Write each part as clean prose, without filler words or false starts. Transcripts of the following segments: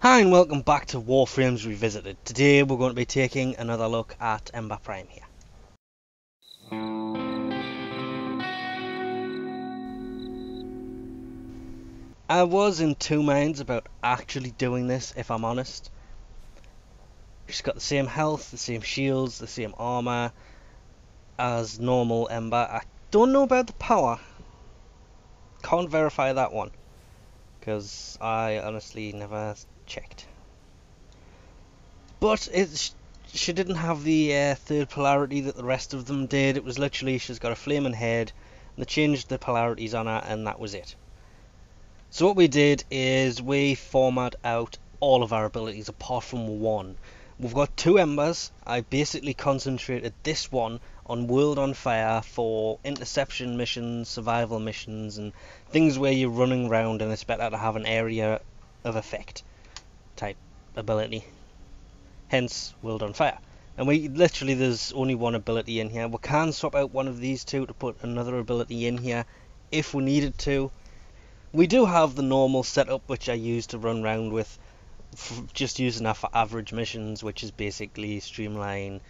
Hi and welcome back to Warframes Revisited. Today we're going to be taking another look at Ember Prime here. I was in two minds about actually doing this, if I'm honest. She's got the same health, the same shields, the same armour as normal Ember. I don't know about the power. Can't verify that one, because I honestly never checked. But she didn't have the third polarity that the rest of them did. It was literally she's got a flaming head, and they changed the polarities on her, and that was it. So what we did is we format out all of our abilities apart from one. We've got two embers. I basically concentrated this one on World on Fire for interception missions, survival missions, and things where you're running around and it's better to have an area of effect type ability. Hence World on Fire. And we literally, there's only one ability in here. We can swap out one of these two to put another ability in here if we needed to. We do have the normal setup which I use to run around with, just using that for average missions, which is basically streamline,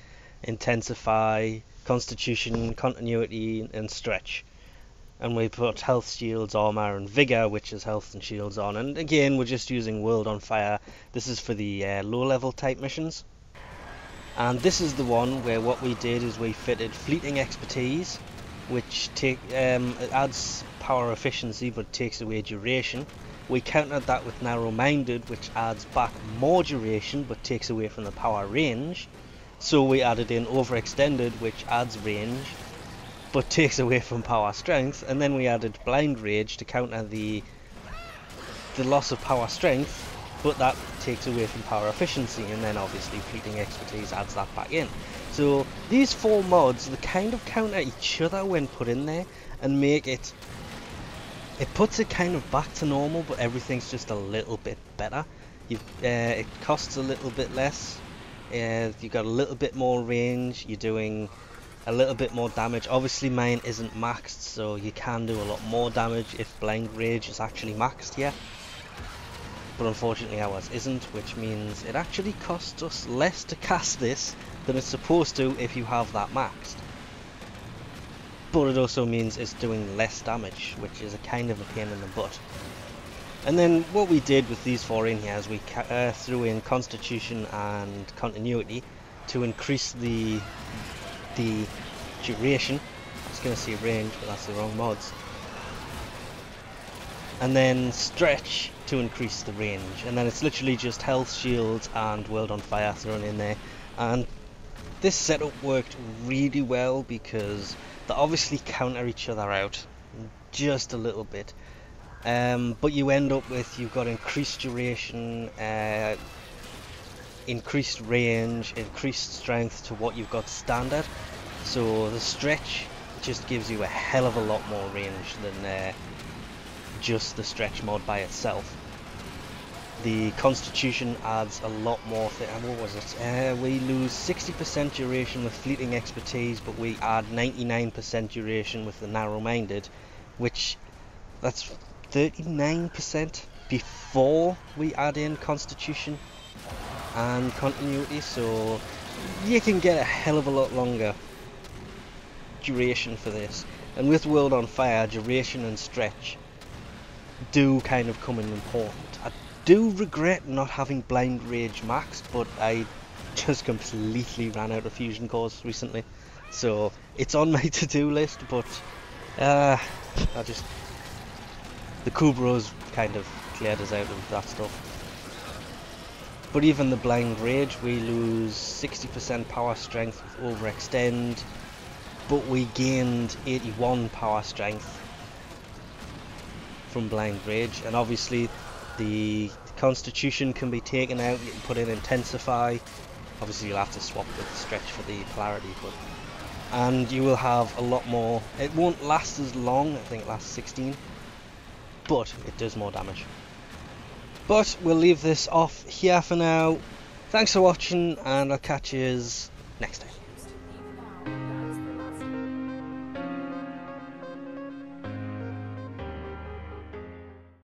intensify, constitution, continuity, and stretch. And we put health, shields, armor, and vigor, which is health and shields on. And again, we're just using World on Fire. This is for the low level type missions. And this is the one where what we did is we fitted fleeting expertise, which it adds power efficiency but takes away duration. We countered that with narrow-minded, which adds back more duration but takes away from the power range. So we added in overextended, which adds range but takes away from power strength, and then we added blind rage to counter the loss of power strength, but that takes away from power efficiency, and then obviously fleeting expertise adds that back in. So these four mods, they kind of counter each other when put in there and make it puts it kind of back to normal, but everything's just a little bit better. It costs a little bit less, you've got a little bit more range, you're doing a little bit more damage. Obviously mine isn't maxed, so you can do a lot more damage if blind rage is actually maxed here, but unfortunately ours isn't, which means it actually costs us less to cast this than it's supposed to if you have that maxed. But it also means it's doing less damage, which is a kind of a pain in the butt. And then what we did with these four in here is we threw in constitution and continuity to increase the duration. I was going to say range, but that's the wrong mods. And then stretch to increase the range, and then it's literally just health, shields, and World on Fire thrown in there. And this setup worked really well because they obviously counter each other out just a little bit, but you end up with, you've got increased duration, increased range, increased strength to what you've got standard. So the stretch just gives you a hell of a lot more range than just the stretch mod by itself. The constitution adds a lot more. What was it? We lose 60% duration with fleeting expertise, but we add 99% duration with the narrow-minded, which that's 39% before we add in constitution and continuity. So you can get a hell of a lot longer duration for this. And with World on Fire, duration and stretch do kind of come in important. I do regret not having blind rage maxed, but I just completely ran out of fusion cores recently, so it's on my to-do list. But the Kubros kind of cleared us out of that stuff. But even the blind rage, we lose 60% power strength with overextend, but we gained 81 power strength from blind rage. And obviously the constitution can be taken out, you can put in intensify. Obviously you'll have to swap with stretch for the polarity, and you will have a lot more. It won't last as long, I think it lasts 16, but it does more damage. But we'll leave this off here for now. Thanks for watching, and I'll catch you next time.